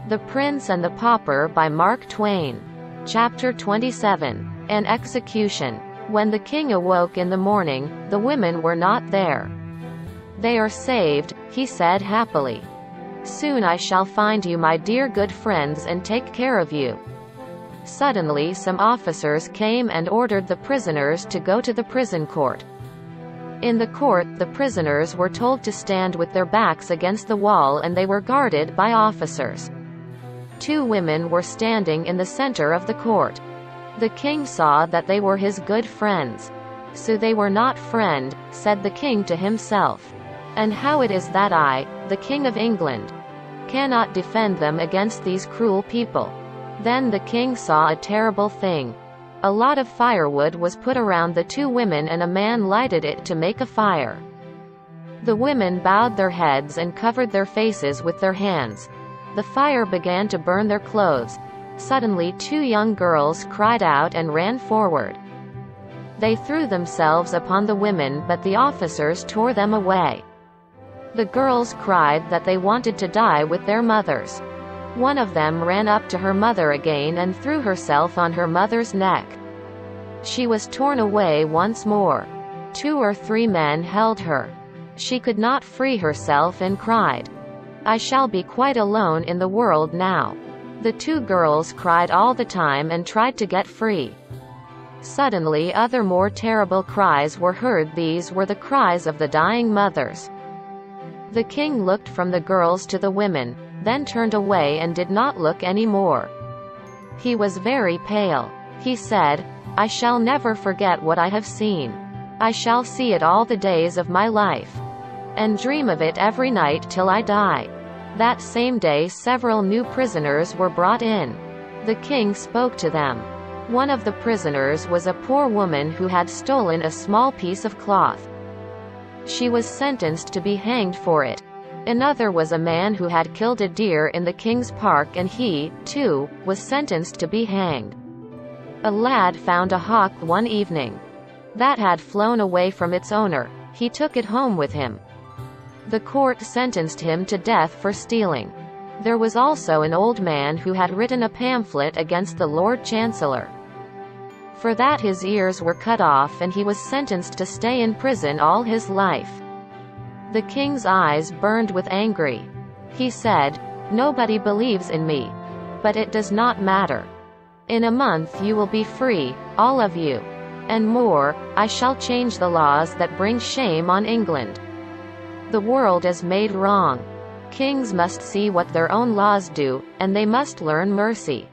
The Prince and the Pauper by Mark Twain. Chapter 27. An Execution. When the king awoke in the morning, the women were not there. "They are saved," he said happily. "Soon I shall find you, my dear good friends, and take care of you." Suddenly some officers came and ordered the prisoners to go to the prison court. In the court, the prisoners were told to stand with their backs against the wall, and they were guarded by officers. 2 women were standing in the center of the court. The king saw that they were his good friends. "So they were not friend," said the king to himself. "And how it is that I, the King of England, cannot defend them against these cruel people." Then the king saw a terrible thing. A lot of firewood was put around the 2 women, and a man lighted it to make a fire. The women bowed their heads and covered their faces with their hands. The fire began to burn their clothes. Suddenly 2 young girls cried out and ran forward. They threw themselves upon the women, but the officers tore them away. The girls cried that they wanted to die with their mothers. One of them ran up to her mother again and threw herself on her mother's neck. She was torn away once more. 2 or 3 men held her. She could not free herself and cried, "I shall be quite alone in the world now." The 2 girls cried all the time and tried to get free. Suddenly other more terrible cries were heard. These were the cries of the dying mothers. The king looked from the girls to the women, then turned away and did not look any more. He was very pale. He said, "I shall never forget what I have seen. I shall see it all the days of my life, and dream of it every night till I die." That same day several new prisoners were brought in. The king spoke to them. One of the prisoners was a poor woman who had stolen a small piece of cloth. She was sentenced to be hanged for it. Another was a man who had killed a deer in the king's park, and he, too, was sentenced to be hanged. A lad found a hawk one evening that had flown away from its owner. He took it home with him. The court sentenced him to death for stealing. There was also an old man who had written a pamphlet against the Lord Chancellor. For that his ears were cut off, and he was sentenced to stay in prison all his life. The king's eyes burned with anger. He said, "Nobody believes in me. But it does not matter. In a month you will be free, all of you. And more, I shall change the laws that bring shame on England. The world is made wrong. Kings must see what their own laws do, and they must learn mercy."